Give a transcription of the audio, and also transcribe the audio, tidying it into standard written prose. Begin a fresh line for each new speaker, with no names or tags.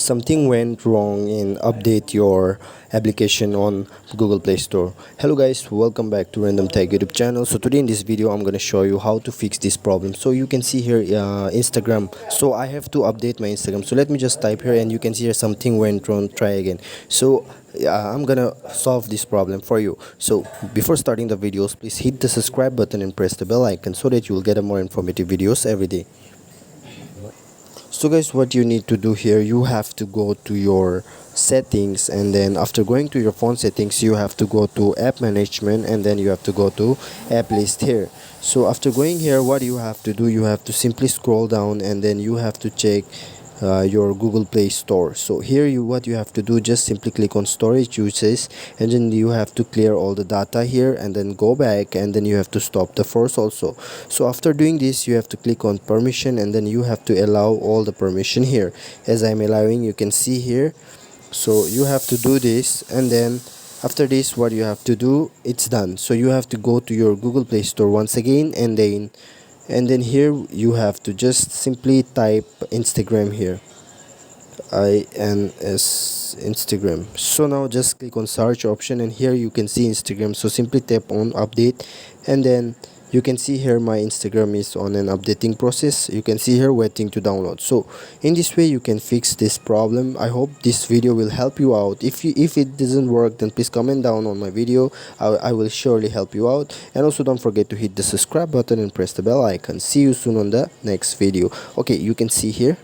something went wrong in update your application on Google Play Store. Hello guys, welcome back to Random Tech YouTube channel. So today in this video I'm going to show you how to fix this problem. So you can see here Instagram. So I have to update my Instagram. So let me just type here and you can see here something went wrong, try again. So I'm gonna solve this problem for you. So before starting the videos, please hit the subscribe button and press the bell icon so that you will get a more informative videos every day. So guys, what you need to do here, you have to go to your settings, and then after going to your phone settings you have to go to app management, and then you have to go to app list here. So after going here, what you have to do, you have to simply scroll down and then you have to check your Google Play Store. So here what you have to do, just simply click on storage uses, and then you have to clear all the data here and then go back, and then you have to stop the force also. So after doing this, you have to click on permission, and then you have to allow all the permission here. As I'm allowing, you can see here. So you have to do this, and then after this, what you have to do, it's done. So you have to go to your Google Play Store once again, and then here you have to just simply type Instagram here, INS Instagram. So now just click on search option, and here you can see Instagram. So simply tap on update, and then you can see here my Instagram is on an updating process. You can see here waiting to download. So in this way you can fix this problem. I hope this video will help you out. If it doesn't work, then please comment down on my video. I will surely help you out. And also don't forget to hit the subscribe button and press the bell icon. See you soon on the next video. Okay, you can see here